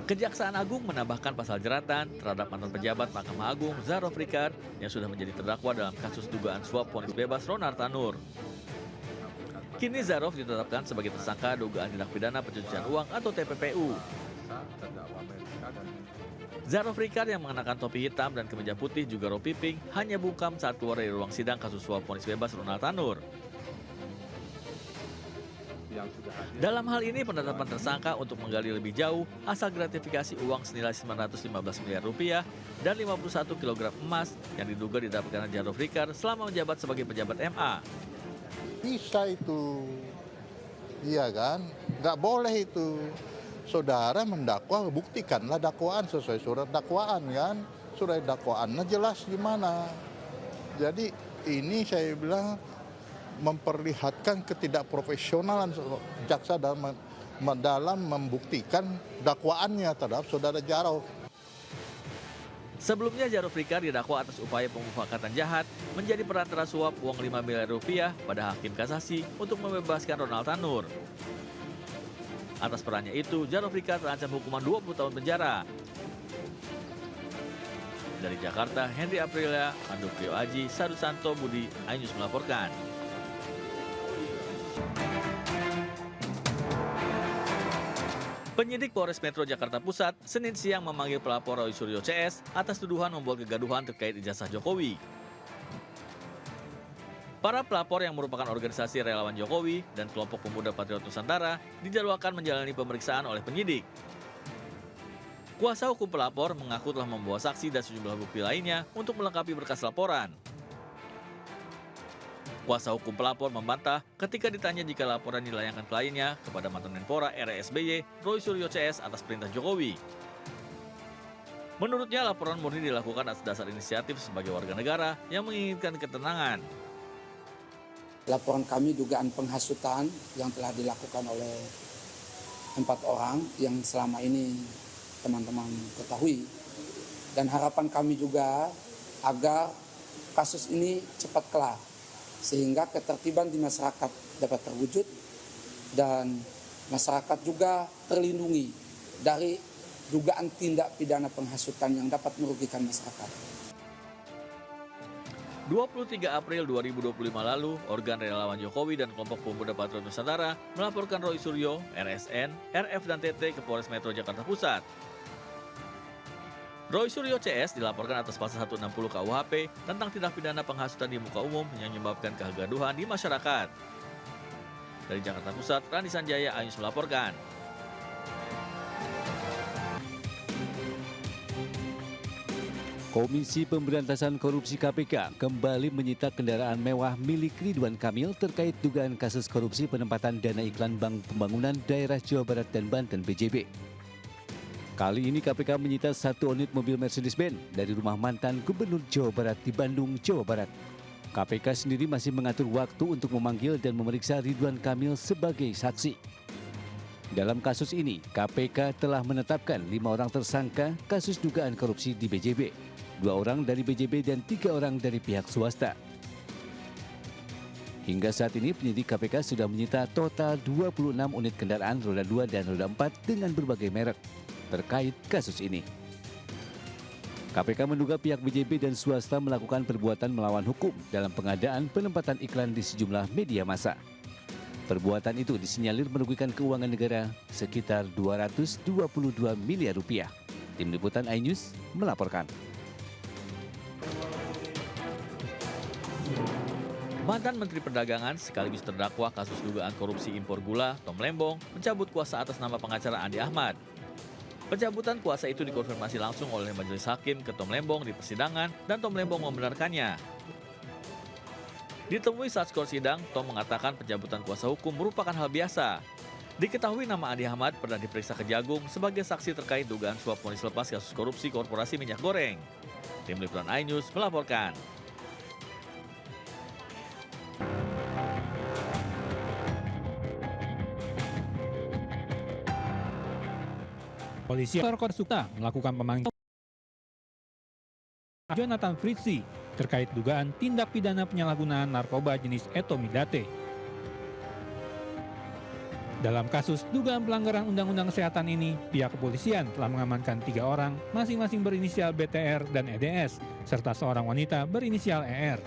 Kejaksaan Agung menambahkan pasal jeratan terhadap mantan pejabat Mahkamah Agung Zarof Rikard yang sudah menjadi terdakwa dalam kasus dugaan suap vonis bebas Ronar Tanur. Kini Zarof ditetapkan sebagai tersangka dugaan tindak pidana pencucian uang atau TPPU. Zarof Rikard yang mengenakan topi hitam dan kemeja putih juga rompi pink hanya bungkam saat keluar dari ruang sidang kasus suap vonis bebas Ronar Tanur. Dalam hal ini penetapan tersangka untuk menggali lebih jauh asal gratifikasi uang senilai 915 miliar rupiah dan 51 kg emas yang diduga didapatkan Zarof Rikard selama menjabat sebagai pejabat MA. Bisa itu, iya kan? Nggak boleh itu. Saudara mendakwa, buktikanlah dakwaan sesuai surat dakwaan kan. Surat dakwaannya jelas gimana. Jadi ini saya bilang memperlihatkan ketidakprofesionalan jaksa dalam membuktikan dakwaannya terhadap saudara Zarof. Sebelumnya Zarof Rikard didakwa atas upaya pemufakatan jahat menjadi perantara suap uang 5 miliar rupiah pada hakim kasasi untuk membebaskan Ronald Tanur. Atas perannya itu, Zarof Rikard terancam hukuman 20 tahun penjara. Dari Jakarta, Henry Aprilia, Ando Priyo Aji, Sadu Santo Budi, iNews melaporkan. Penyidik Polres Metro Jakarta Pusat Senin siang memanggil pelapor Roy Suryo CS atas tuduhan membuat kegaduhan terkait ijazah Jokowi. Para pelapor yang merupakan organisasi relawan Jokowi dan kelompok pemuda Patriot Nusantara dijadwalkan menjalani pemeriksaan oleh penyidik. Kuasa hukum pelapor mengaku telah membawa saksi dan sejumlah bukti lainnya untuk melengkapi berkas laporan. Kuasa hukum pelapor membantah ketika ditanya jika laporan dilayangkan kliennya kepada mantan Menpora RI SBY, Roy Suryo CS atas perintah Jokowi. Menurutnya laporan murni dilakukan atas dasar inisiatif sebagai warga negara yang menginginkan ketenangan. Laporan kami dugaan penghasutan yang telah dilakukan oleh 4 orang yang selama ini teman-teman ketahui. Dan harapan kami juga agar kasus ini cepat kelar, sehingga ketertiban di masyarakat dapat terwujud dan masyarakat juga terlindungi dari dugaan tindak pidana penghasutan yang dapat merugikan masyarakat. 23 April 2025 lalu, organ relawan Jokowi dan kelompok pemuda Patriot Nusantara melaporkan Roy Suryo, RSN, RF dan TT ke Polres Metro Jakarta Pusat. Roy Suryo CS dilaporkan atas pasal 160 KUHP tentang tindak pidana penghasutan di muka umum yang menyebabkan kegaduhan di masyarakat. Dari Jakarta Pusat, Rani Sanjaya, iNews melaporkan. Komisi Pemberantasan Korupsi KPK kembali menyita kendaraan mewah milik Ridwan Kamil terkait dugaan kasus korupsi penempatan dana iklan Bank Pembangunan Daerah Jawa Barat dan Banten BJB. Kali ini KPK menyita 1 unit mobil Mercedes-Benz dari rumah mantan Gubernur Jawa Barat di Bandung, Jawa Barat. KPK sendiri masih mengatur waktu untuk memanggil dan memeriksa Ridwan Kamil sebagai saksi. Dalam kasus ini, KPK telah menetapkan 5 orang tersangka kasus dugaan korupsi di BJB, 2 orang dari BJB dan 3 orang dari pihak swasta. Hingga saat ini penyidik KPK sudah menyita total 26 unit kendaraan roda 2 dan roda 4 dengan berbagai merek terkait kasus ini. KPK menduga pihak BJB dan swasta melakukan perbuatan melawan hukum dalam pengadaan penempatan iklan di sejumlah media massa. Perbuatan itu disinyalir merugikan keuangan negara sekitar 222 miliar rupiah. Tim Liputan iNews melaporkan. Mantan Menteri Perdagangan sekaligus terdakwa kasus dugaan korupsi impor gula, Tom Lembong, mencabut kuasa atas nama pengacara Andi Ahmad. Pencabutan kuasa itu dikonfirmasi langsung oleh majelis hakim ke Tom Lembong di persidangan dan Tom Lembong membenarkannya. Ditemui saat skor sidang, Tom mengatakan pencabutan kuasa hukum merupakan hal biasa. Diketahui nama Andi Ahmad pernah diperiksa Kejagung sebagai saksi terkait dugaan suap vonis lepas kasus korupsi korporasi minyak goreng. Tim Liputan iNews melaporkan. Polisi Sukta melakukan pemanggilan Jonathan Fritzi terkait dugaan tindak pidana penyalahgunaan narkoba jenis etomidate. Dalam kasus dugaan pelanggaran Undang-Undang Kesehatan ini, pihak kepolisian telah mengamankan 3 orang, masing-masing berinisial BTR dan EDS, serta seorang wanita berinisial ER.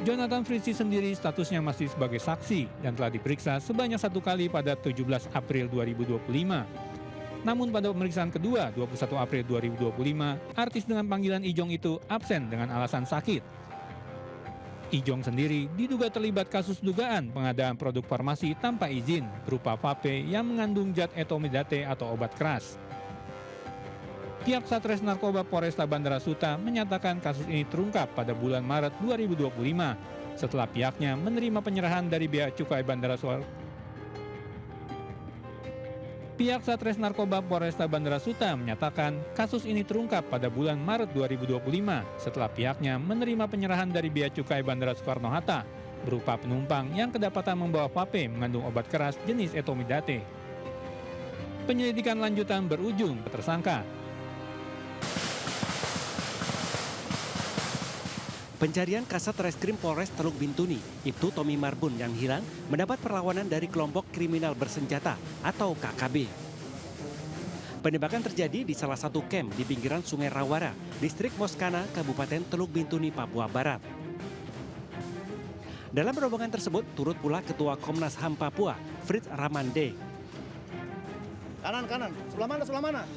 Jonathan Fritzy sendiri statusnya masih sebagai saksi dan telah diperiksa sebanyak 1 kali pada 17 April 2025. Namun pada pemeriksaan kedua 21 April 2025, artis dengan panggilan Ijong itu absen dengan alasan sakit. Ijong sendiri diduga terlibat kasus dugaan pengadaan produk farmasi tanpa izin berupa vape yang mengandung zat etomidate atau obat keras. Pihak Satres Narkoba Polresta Bandara Suta menyatakan kasus ini terungkap pada bulan Maret 2025 setelah pihaknya menerima penyerahan dari Bea Cukai Bandara Suta. Pihak Satres Narkoba Polresta Bandara Suta menyatakan kasus ini terungkap pada bulan Maret 2025 setelah pihaknya menerima penyerahan dari Bea Cukai Bandara Soekarno-Hatta berupa penumpang yang kedapatan membawa vape mengandung obat keras jenis etomidate. Penyelidikan lanjutan berujung tersangka. Pencarian Kasat Reskrim Polres Teluk Bintuni, Ibtu Tommy Marbun yang hilang mendapat perlawanan dari kelompok kriminal bersenjata atau KKB. Penembakan terjadi di salah satu kamp di pinggiran Sungai Rawara, Distrik Moskana, Kabupaten Teluk Bintuni, Papua Barat. Dalam rombongan tersebut turut pula Ketua Komnas HAM Papua, Fritz Ramande. Kanan, sebelah mana?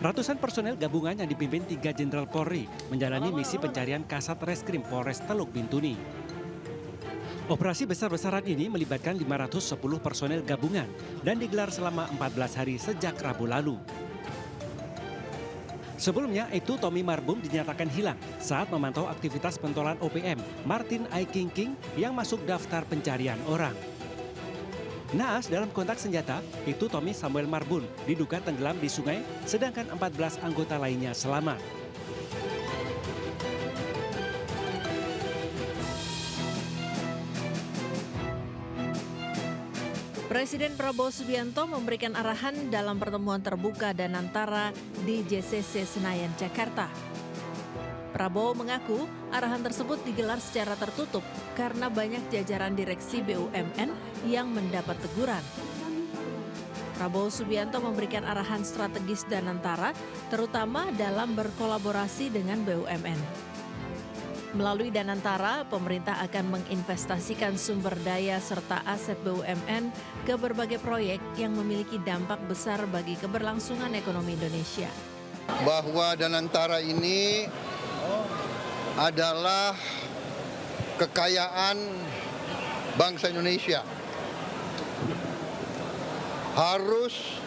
Ratusan personel gabungan yang dipimpin 3 Jenderal Polri menjalani misi pencarian Kasat Reskrim Polres Teluk Bintuni. Operasi besar-besaran ini melibatkan 510 personel gabungan dan digelar selama 14 hari sejak Rabu lalu. Sebelumnya, itu Tommy Marbun dinyatakan hilang saat memantau aktivitas pentolan OPM Martin Aikingking yang masuk daftar pencarian orang. Naas dalam kontak senjata, itu Tommy Samuel Marbun diduga tenggelam di sungai, sedangkan 14 anggota lainnya selamat. Presiden Prabowo Subianto memberikan arahan dalam pertemuan terbuka Danantara di JCC Senayan, Jakarta. Prabowo mengaku arahan tersebut digelar secara tertutup karena banyak jajaran direksi BUMN yang mendapat teguran. Prabowo Subianto memberikan arahan strategis Danantara, terutama dalam berkolaborasi dengan BUMN. Melalui Danantara, pemerintah akan menginvestasikan sumber daya serta aset BUMN ke berbagai proyek yang memiliki dampak besar bagi keberlangsungan ekonomi Indonesia. Bahwa Danantara ini adalah kekayaan bangsa Indonesia. Harus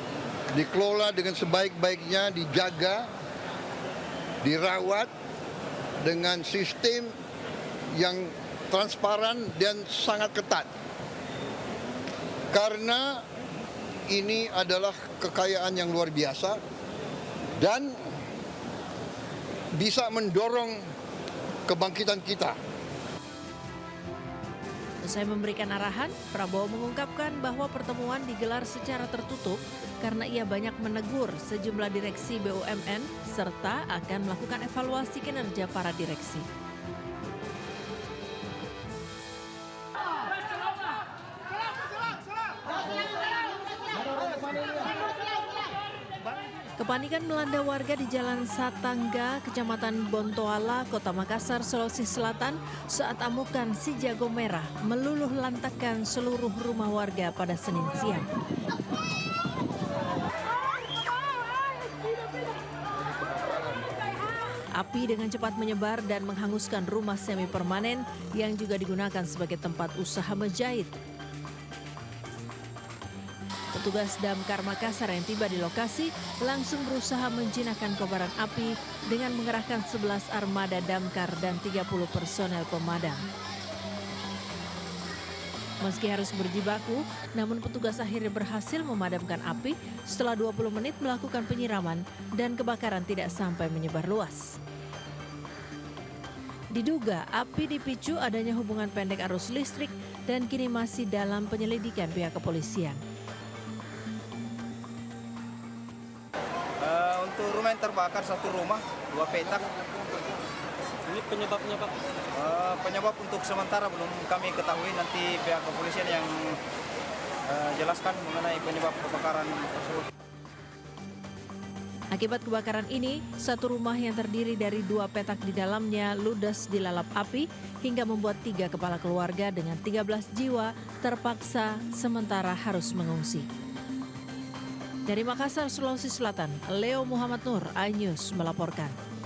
dikelola dengan sebaik-baiknya, dijaga, dirawat dengan sistem yang transparan dan sangat ketat. Karena ini adalah kekayaan yang luar biasa dan bisa mendorong kebangkitan kita. Usai memberikan arahan, Prabowo mengungkapkan bahwa pertemuan digelar secara tertutup karena ia banyak menegur sejumlah direksi BUMN serta akan melakukan evaluasi kinerja para direksi. Kepanikan melanda warga di Jalan Satangga, Kecamatan Bontoala, Kota Makassar, Sulawesi Selatan saat amukan si jago merah meluluh lantakkan seluruh rumah warga pada Senin siang. Api dengan cepat menyebar dan menghanguskan rumah semi permanen yang juga digunakan sebagai tempat usaha menjahit. Petugas Damkar Makassar yang tiba di lokasi langsung berusaha menjinakkan kobaran api dengan mengerahkan 11 armada damkar dan 30 personel pemadam. Meski harus berjibaku, namun petugas akhirnya berhasil memadamkan api setelah 20 menit melakukan penyiraman dan kebakaran tidak sampai menyebar luas. Diduga api dipicu adanya hubungan pendek arus listrik dan kini masih dalam penyelidikan pihak kepolisian. Untuk rumah yang terbakar, satu rumah, 2 petak. Ini penyebabnya Pak? Penyebab untuk sementara belum kami ketahui, nanti pihak kepolisian yang jelaskan mengenai penyebab kebakaran tersebut. Akibat kebakaran ini, satu rumah yang terdiri dari 2 petak di dalamnya ludes dilalap api hingga membuat 3 kepala keluarga dengan 13 jiwa terpaksa sementara harus mengungsi. Dari Makassar, Sulawesi Selatan, Leo Muhammad Nur, iNews melaporkan.